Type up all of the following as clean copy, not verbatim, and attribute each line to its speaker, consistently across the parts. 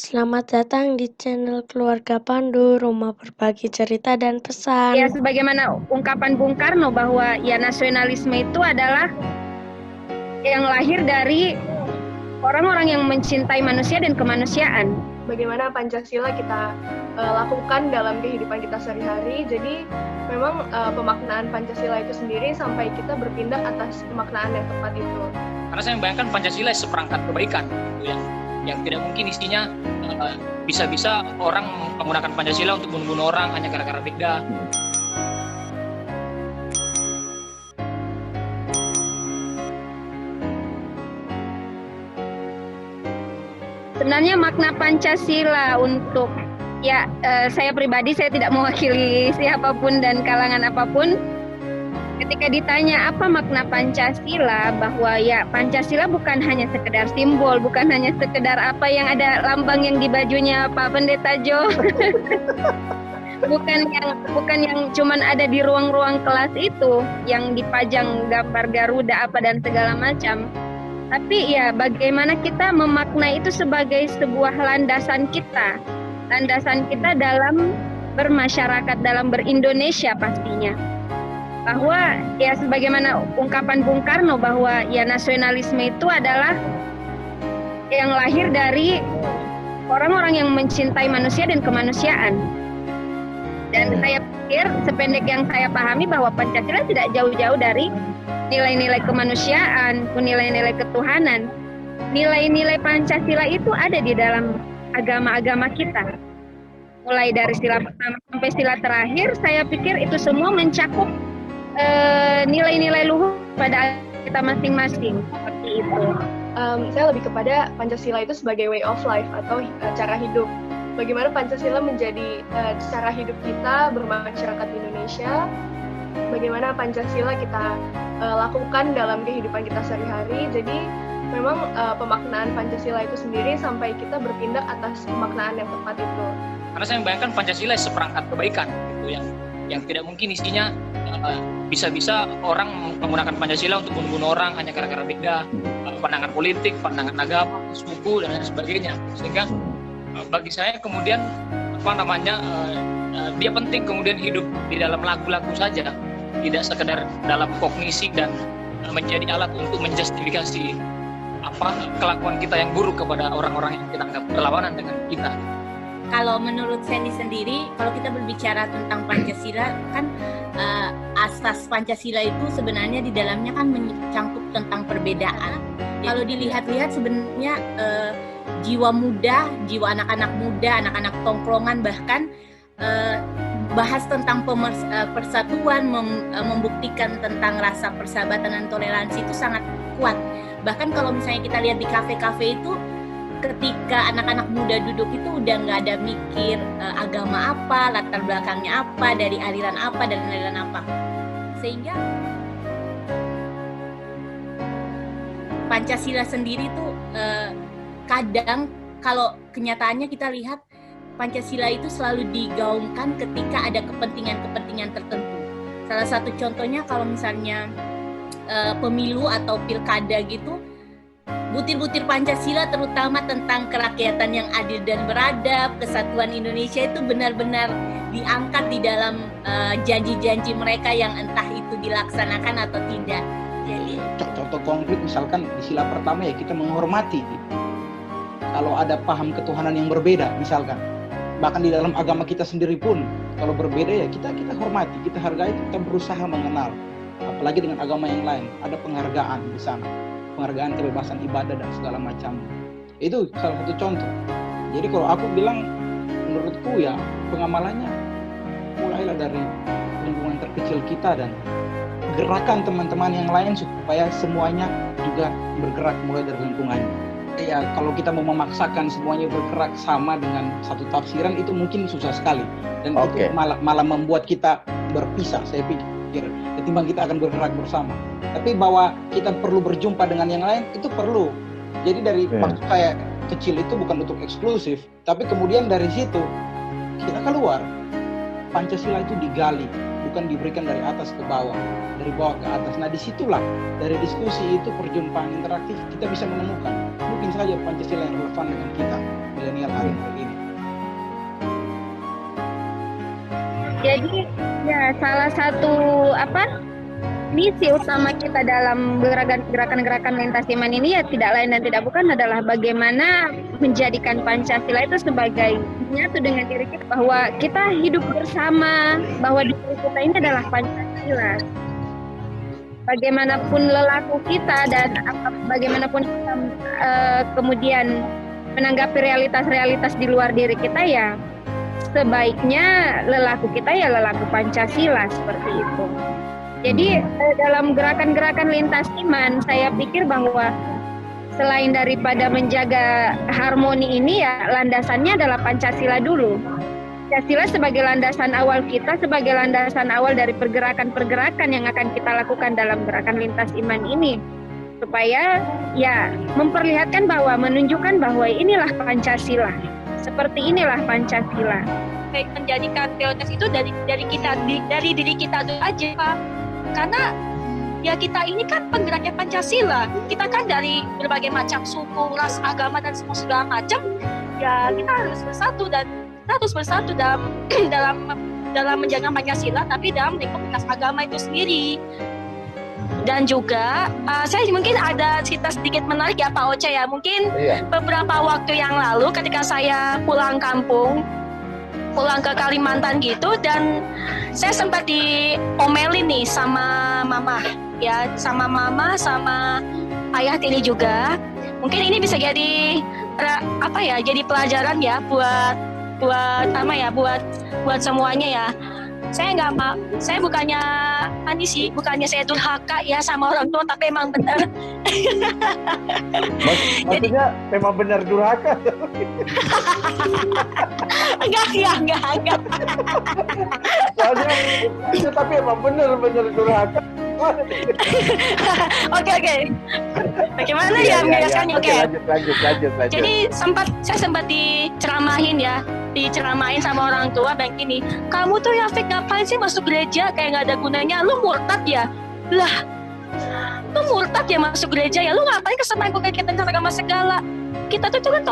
Speaker 1: Selamat datang di channel Keluarga Pandu, rumah berbagi cerita dan pesan.
Speaker 2: Ya, sebagaimana ungkapan Bung Karno bahwa ya nasionalisme itu adalah yang lahir dari orang-orang yang mencintai manusia dan kemanusiaan.
Speaker 3: Bagaimana Pancasila kita lakukan dalam kehidupan kita sehari-hari. Jadi memang pemaknaan Pancasila itu sendiri sampai kita berpindah atas pemaknaan yang tepat itu.
Speaker 4: Karena saya membayangkan Pancasila seperangkat kebaikan gitu, yang tidak mungkin isinya bisa-bisa orang menggunakan Pancasila untuk membunuh orang hanya gara-gara beda.
Speaker 2: Sebenarnya makna Pancasila untuk saya pribadi, saya tidak mewakili siapapun dan kalangan apapun. Ketika ditanya apa makna Pancasila, bahwa ya Pancasila bukan hanya sekedar simbol, bukan hanya sekedar apa yang ada lambang yang di bajunya Pak Pendeta Jo. bukan yang cuman ada di ruang-ruang kelas itu yang dipajang gambar Garuda apa dan segala macam. Tapi ya bagaimana kita memaknai itu sebagai sebuah landasan kita dalam bermasyarakat, dalam berindonesia pastinya. Bahwa ya sebagaimana ungkapan Bung Karno bahwa ya nasionalisme itu adalah yang lahir dari orang-orang yang mencintai manusia dan kemanusiaan. Dan saya pikir sependek yang saya pahami bahwa Pancasila tidak jauh-jauh dari nilai-nilai kemanusiaan, nilai-nilai ketuhanan. Nilai-nilai Pancasila itu ada di dalam agama-agama kita. Mulai dari sila pertama sampai sila terakhir, saya pikir itu semua mencakup nilai-nilai luhur pada kita masing-masing. Seperti itu.
Speaker 3: Saya lebih kepada Pancasila itu sebagai way of life atau cara hidup. Bagaimana Pancasila menjadi cara hidup kita bermasyarakat di Indonesia. Bagaimana Pancasila kita lakukan dalam kehidupan kita sehari-hari. Jadi memang pemaknaan Pancasila itu sendiri sampai kita berpindah atas pemaknaan yang tepat itu.
Speaker 4: Karena saya membayangkan Pancasila seperangkat kebaikan gitu, yang tidak mungkin isinya bisa-bisa orang menggunakan Pancasila untuk membunuh orang hanya gara-gara beda pandangan politik, pandangan agama, suku dan lain sebagainya. Sehingga bagi saya kemudian dia penting kemudian hidup di dalam lagu-lagu saja, tidak sekedar dalam kognisi dan menjadi alat untuk menjustifikasi kelakuan kita yang buruk kepada orang-orang yang kita anggap berlawanan dengan kita.
Speaker 5: Kalau menurut Sandy sendiri, kalau kita berbicara tentang Pancasila, kan asas Pancasila itu sebenarnya di dalamnya kan mencangkup tentang perbedaan. Kalau dilihat-lihat sebenarnya jiwa muda, jiwa anak-anak muda, anak-anak tongkrongan bahkan bahas tentang persatuan, membuktikan tentang rasa persahabatan dan toleransi itu sangat kuat. Bahkan kalau misalnya kita lihat di kafe-kafe itu, ketika anak-anak muda duduk itu udah nggak ada mikir agama apa, latar belakangnya apa, dari aliran apa dan aliran apa. Sehingga Pancasila sendiri tuh kadang kalau kenyataannya kita lihat Pancasila itu selalu digaungkan ketika ada kepentingan-kepentingan tertentu. Salah satu contohnya kalau misalnya pemilu atau pilkada gitu, butir-butir Pancasila terutama tentang kerakyatan yang adil dan beradab, kesatuan Indonesia itu benar-benar diangkat di dalam janji-janji mereka yang entah itu dilaksanakan atau tidak. Jadi
Speaker 6: contoh konkret misalkan di sila pertama ya kita menghormati. Kalau ada paham ketuhanan yang berbeda misalkan, bahkan di dalam agama kita sendiri pun kalau berbeda ya kita hormati, kita hargai, kita berusaha mengenal. Apalagi dengan agama yang lain, ada penghargaan di sana. Penghargaan kebebasan ibadah dan segala macam. Itu salah satu contoh. Jadi kalau aku bilang, menurutku ya pengamalannya mulailah dari lingkungan terkecil kita dan gerakan teman-teman yang lain supaya semuanya juga bergerak mulai dari lingkungannya. Ya kalau kita mau memaksakan semuanya bergerak sama dengan satu tafsiran itu mungkin susah sekali dan itu malah membuat kita berpisah, saya pikir, ketimbang kita akan bergerak bersama. Tapi bahwa kita perlu berjumpa dengan yang lain itu perlu. Jadi dari waktu saya kecil itu bukan untuk eksklusif, tapi kemudian dari situ kita keluar. Pancasila itu digali, bukan diberikan dari atas ke bawah, dari bawah ke atas. Nah disitulah dari diskusi itu, perjumpaan interaktif, kita bisa menemukan mungkin saja Pancasila yang relevan dengan kita milenial hari ini.
Speaker 2: Jadi ya salah satu misi utama kita dalam gerakan-gerakan lintas iman ini ya tidak lain dan tidak bukan adalah bagaimana menjadikan Pancasila itu sebagai nyatu dengan diri kita, bahwa kita hidup bersama, bahwa diri kita ini adalah Pancasila. Bagaimanapun lelaku kita dan bagaimanapun kita kemudian menanggapi realitas-realitas di luar diri kita, ya sebaiknya lelaku kita ya lelaku Pancasila, seperti itu. Jadi dalam gerakan-gerakan lintas iman, saya pikir bahwa selain daripada menjaga harmoni ini, ya landasannya adalah Pancasila dulu. Pancasila sebagai landasan awal kita, sebagai landasan awal dari pergerakan-pergerakan yang akan kita lakukan dalam gerakan lintas iman ini. Supaya ya memperlihatkan bahwa, menunjukkan bahwa inilah Pancasila. Seperti inilah Pancasila.
Speaker 7: Menjadikan prioritas itu dari kita, dari diri kita dulu aja, Pak. Karena ya kita ini kan penggeraknya Pancasila, kita kan dari berbagai macam suku, ras, agama dan semua segala macam. Ya kita harus bersatu dan kita harus bersatu dalam menjaga Pancasila, tapi dalam lingkup lintas agama itu sendiri. Dan juga saya mungkin ada cerita sedikit menarik ya Pak Oce ya. Mungkin beberapa waktu yang lalu ketika saya pulang ke Kalimantan gitu, dan saya sempat diomelin nih sama mama ya, sama ayah tiri juga. Mungkin ini bisa jadi jadi pelajaran ya buat semuanya ya. Saya bukannya saya durhaka ya sama orang tua, tapi emang benar.
Speaker 8: Maksudnya memang benar durhaka?
Speaker 7: Enggak.
Speaker 8: Soalnya tapi emang benar durhaka.
Speaker 7: Oke. Bagaimana ya menjelaskannya? Oke.
Speaker 8: Lanjut.
Speaker 7: Jadi saya sempat diceramahin sama orang tua baik ini. Kamu tuh ya Fik, ngapain sih masuk gereja kayak nggak ada gunanya? Lu murtad ya? Lah, lu murtad ya masuk gereja ya? Lu ngapain kesenangan kayak kita agama segala? Kita tuh kan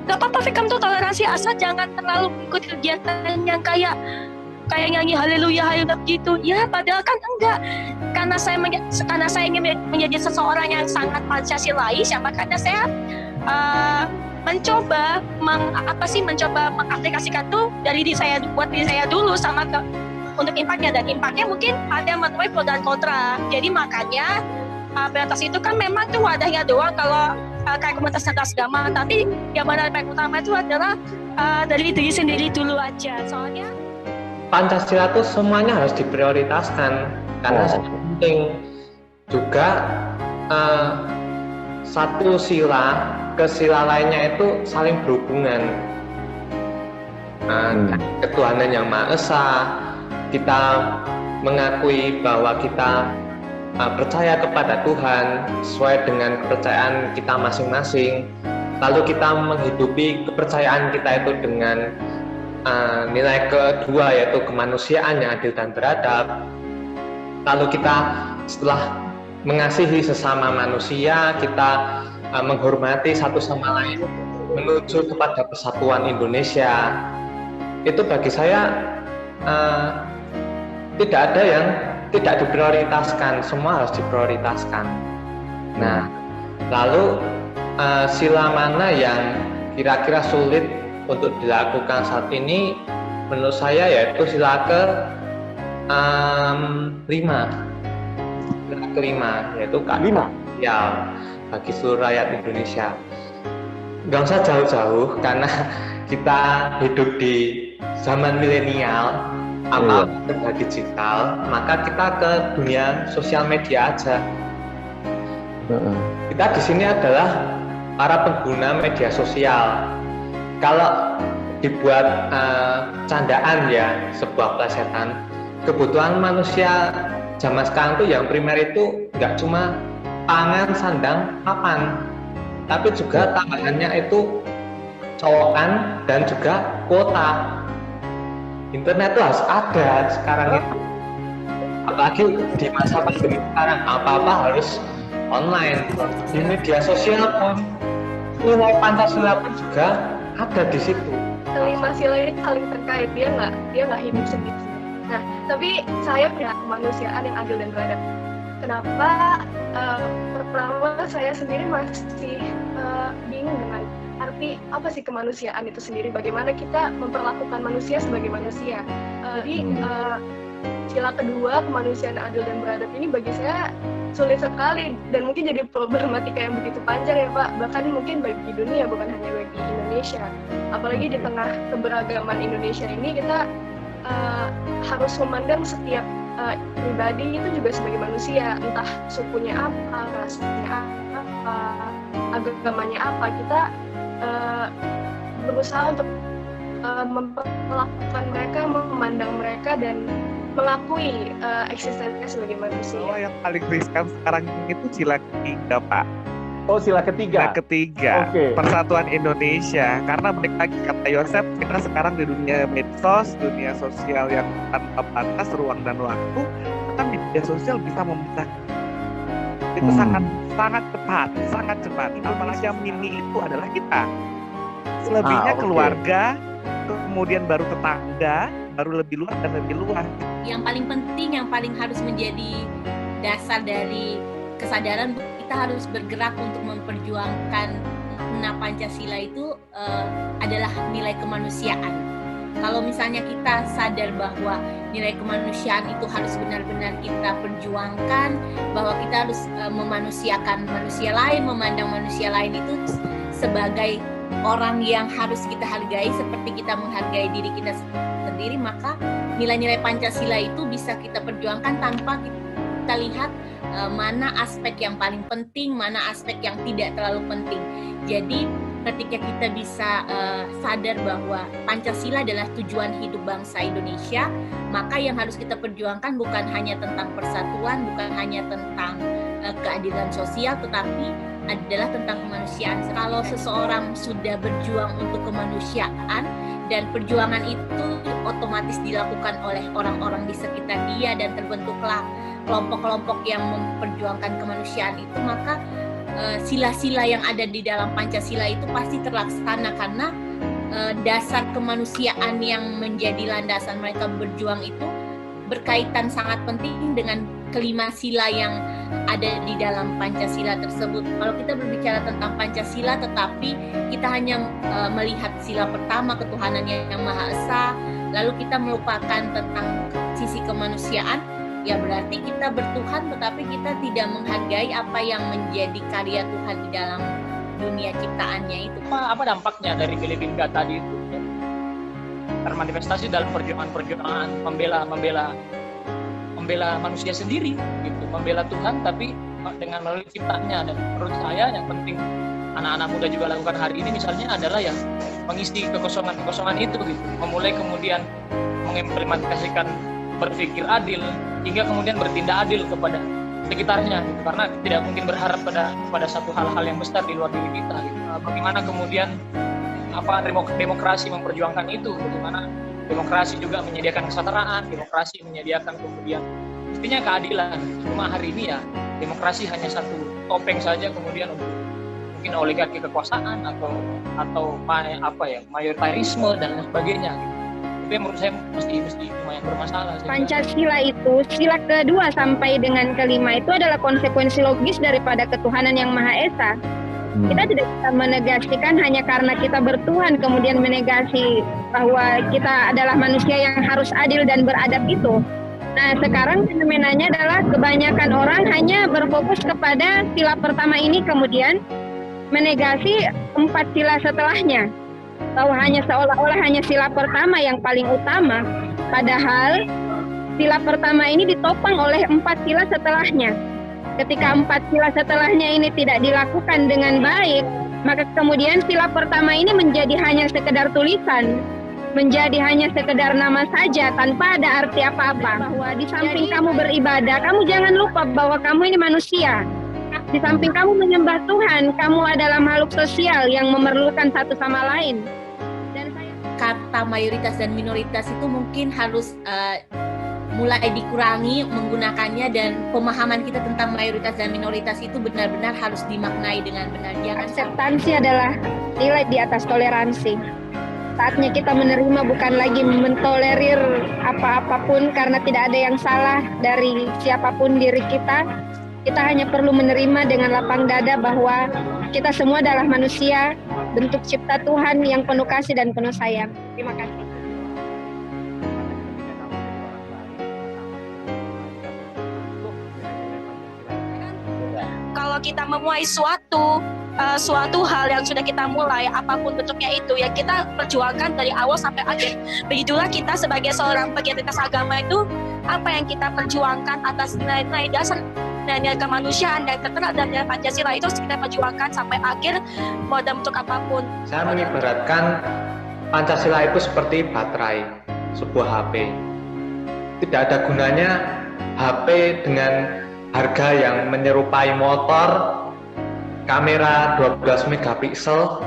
Speaker 7: gak apa-apa Fik, kamu tuh toleransi, asal jangan terlalu ikut kegiatan yang kayak nyanyi haleluya gitu. Ya padahal kan enggak. Karena saya ingin menjadi seseorang yang sangat Pancasilais, ya makanya saya mencoba mengaplikasikan tuh dari diri saya, buat diri saya dulu sama untuk impaknya, dan impaknya mungkin ada menuai pro dan kontra. Jadi makanya prioritas itu kan memang tuh wadahnya doang kalau kayak komunitas lintas agama, tapi yang benar paling utama itu adalah dari diri sendiri dulu aja. Soalnya
Speaker 9: Pancasila tuh semuanya harus diprioritaskan karena sangat penting. Juga satu sila ke sila lainnya itu saling berhubungan. Ketuhanan yang Maha Esa, kita mengakui bahwa kita percaya kepada Tuhan sesuai dengan kepercayaan kita masing-masing. Lalu kita menghidupi kepercayaan kita itu dengan nilai kedua, yaitu kemanusiaan yang adil dan beradab. Lalu kita setelah mengasihi sesama manusia, kita menghormati satu sama lain menuju kepada persatuan Indonesia. Itu bagi saya tidak ada yang tidak diprioritaskan, semua harus diprioritaskan. Nah, lalu sila mana yang kira-kira sulit untuk dilakukan saat ini? Menurut saya yaitu sila kelima, yaitu keadilan sosial bagi seluruh rakyat Indonesia. Nggak usah jauh-jauh karena kita hidup di zaman milenial, serba digital, maka kita ke dunia sosial media aja. Kita di sini adalah para pengguna media sosial. Kalau dibuat candaan ya, sebuah plesetan, kebutuhan manusia zaman sekarang tuh yang primer itu nggak cuma pangan, sandang, papan, tapi juga tambahannya itu colokan dan juga kuota. Internet itu harus ada sekarang itu, apalagi di masa pandemi sekarang, apa-apa harus online. Di media sosial pun nilai Pancasila pun juga ada di situ.
Speaker 3: Kelima sila ini saling terkait, dia nggak hidup sendiri. Nah, tapi saya punya kemanusiaan yang adil dan beradab. Kenapa? Pertama, saya sendiri masih bingung dengan arti apa sih kemanusiaan itu sendiri. Bagaimana kita memperlakukan manusia sebagai manusia. Sila kedua, kemanusiaan adil dan beradab ini bagi saya sulit sekali dan mungkin jadi problematika yang begitu panjang ya Pak, bahkan mungkin bagi dunia bukan hanya bagi Indonesia. Apalagi di tengah keberagaman Indonesia ini kita harus memandang setiap pribadi itu juga sebagai manusia, entah sukunya apa, rasanya apa, agamanya apa. Kita berusaha untuk memperlakukan mereka, memandang mereka dan mengakui eksistensinya sebagai manusia.
Speaker 10: Oh, yang paling riskan sekarang itu sila ketiga, Pak.
Speaker 8: Oh, sila ketiga.
Speaker 10: Sila ketiga.
Speaker 8: Oke.
Speaker 10: Persatuan Indonesia. Karena balik lagi kata Yosef, kita sekarang di dunia medsos, dunia sosial yang tanpa batas ruang dan waktu, maka media sosial bisa memisahkan. Itu sangat cepat. Apalagi yang mini itu adalah kita. Selebihnya keluarga, kemudian baru tetangga, baru lebih luas dan lebih luas.
Speaker 5: Yang paling penting, yang paling harus menjadi dasar dari kesadaran, kita harus bergerak untuk memperjuangkan Pancasila itu adalah nilai kemanusiaan. Kalau misalnya kita sadar bahwa nilai kemanusiaan itu harus benar-benar kita perjuangkan, bahwa kita harus memanusiakan manusia lain, memandang manusia lain itu sebagai orang yang harus kita hargai seperti kita menghargai diri kita sendiri, maka nilai-nilai Pancasila itu bisa kita perjuangkan tanpa kita lihat mana aspek yang paling penting, mana aspek yang tidak terlalu penting. Jadi ketika kita bisa sadar bahwa Pancasila adalah tujuan hidup bangsa Indonesia, maka yang harus kita perjuangkan bukan hanya tentang persatuan, bukan hanya tentang keadilan sosial, tetapi adalah tentang kemanusiaan. Kalau seseorang sudah berjuang untuk kemanusiaan dan perjuangan itu otomatis dilakukan oleh orang-orang di sekitar dia dan terbentuklah kelompok-kelompok yang memperjuangkan kemanusiaan itu, maka sila-sila yang ada di dalam Pancasila itu pasti terlaksana karena dasar kemanusiaan yang menjadi landasan mereka berjuang itu berkaitan sangat penting dengan kelima sila yang ada di dalam Pancasila tersebut. Kalau kita berbicara tentang Pancasila tetapi kita hanya melihat sila pertama, ketuhanan yang Maha Esa, lalu kita melupakan tentang sisi kemanusiaan, ya berarti kita bertuhan tetapi kita tidak menghargai apa yang menjadi karya Tuhan di dalam dunia ciptaannya itu.
Speaker 4: Apa dampaknya dari Filipina tadi itu? Termanifestasi dalam perjuangan membela manusia sendiri, gitu, membela Tuhan, tapi dengan melalui ciptaannya. Dan menurut saya yang penting anak-anak muda juga lakukan hari ini misalnya adalah yang mengisi kekosongan itu, gitu, memulai kemudian mengimplementasikan berpikir adil hingga kemudian bertindak adil kepada sekitarnya, gitu. Karena tidak mungkin berharap pada satu hal-hal yang besar di luar diri kita, gitu. Bagaimana kemudian demokrasi memperjuangkan itu, bagaimana demokrasi juga menyediakan kesetaraan, demokrasi menyediakan kemudian mestinya keadilan. Cuma hari ini ya demokrasi hanya satu topeng saja, kemudian untuk mungkin oligarki kekuasaan atau mayoritarisme dan lain sebagainya, gitu. Itu yang menurut saya mesti lumayan bermasalah.
Speaker 2: Pancasila itu sila kedua sampai dengan kelima itu adalah konsekuensi logis daripada ketuhanan yang Maha Esa. Kita tidak bisa menegasikan hanya karena kita bertuhan kemudian menegasi bahwa kita adalah manusia yang harus adil dan beradab itu. Nah, sekarang fenomenanya adalah kebanyakan orang hanya berfokus kepada sila pertama ini kemudian menegasi 4 sila setelahnya. Bahwa seolah-olah hanya sila pertama yang paling utama, padahal sila pertama ini ditopang oleh 4 sila setelahnya. Ketika 4 sila setelahnya ini tidak dilakukan dengan baik, maka kemudian sila pertama ini menjadi hanya sekedar tulisan, menjadi hanya sekedar nama saja tanpa ada arti apa-apa. Bahwa di samping kamu beribadah, kamu jangan lupa bahwa kamu ini manusia. Di samping kamu menyembah Tuhan, kamu adalah makhluk sosial yang memerlukan satu sama lain. Dan
Speaker 5: kata mayoritas dan minoritas itu mungkin harus mulai dikurangi menggunakannya, dan pemahaman kita tentang mayoritas dan minoritas itu benar-benar harus dimaknai dengan benar. Jangan
Speaker 2: akseptansi adalah nilai di atas toleransi. Saatnya kita menerima, bukan lagi mentolerir apa-apapun karena tidak ada yang salah dari siapapun diri kita. Kita hanya perlu menerima dengan lapang dada bahwa kita semua adalah manusia, bentuk cipta Tuhan yang penuh kasih dan penuh sayang. Terima kasih.
Speaker 7: Kalau kita memulai suatu hal yang sudah kita mulai, apapun bentuknya itu, ya kita perjuangkan dari awal sampai akhir. Begitulah kita sebagai seorang pegiat lintas agama itu, apa yang kita perjuangkan atas nilai-nilai dasar dan nilai kemanusiaan dan terkenal dan nilai Pancasila itu harus kita perjuangkan sampai akhir, mau dalam bentuk apapun.
Speaker 9: Saya mengibaratkan Pancasila itu seperti baterai sebuah HP. Tidak ada gunanya HP dengan harga yang menyerupai motor, kamera 12 megapiksel,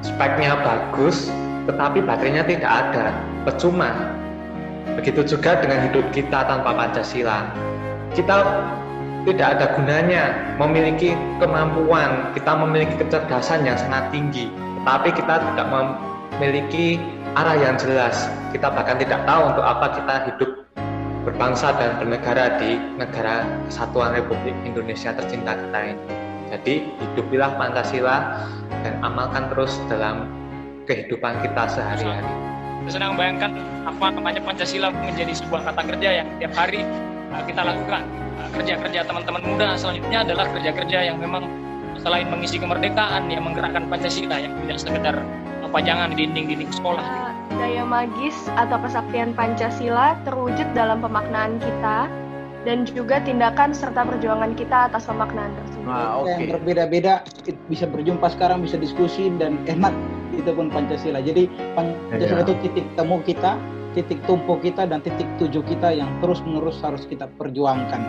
Speaker 9: speknya bagus, tetapi baterainya tidak ada, percuma. Begitu juga dengan hidup kita tanpa Pancasila. Kita tidak ada gunanya memiliki kemampuan, kita memiliki kecerdasan yang sangat tinggi, tetapi kita tidak memiliki arah yang jelas. Kita bahkan tidak tahu untuk apa kita hidup berbangsa dan bernegara di negara Kesatuan Republik Indonesia tercinta kita ini. Jadi hidupilah Pancasila dan amalkan terus dalam kehidupan kita sehari-hari.
Speaker 4: Saya sedang bayangkan apa namanya Pancasila menjadi sebuah kata kerja yang tiap hari kita lakukan. Kerja-kerja teman-teman muda selanjutnya adalah kerja-kerja yang memang selain mengisi kemerdekaan, yang menggerakkan Pancasila, yang tidak sekedar pajangan di dinding-dinding sekolah.
Speaker 3: Daya magis atau kesaktian Pancasila terwujud dalam pemaknaan kita dan juga tindakan serta perjuangan kita atas pemaknaan tersebut.
Speaker 6: Yang berbeda-beda bisa berjumpa sekarang, bisa diskusi dan enak, itu pun Pancasila. Jadi Pancasila itu titik temu kita, titik tumpu kita, dan titik tuju kita yang terus-menerus harus kita perjuangkan.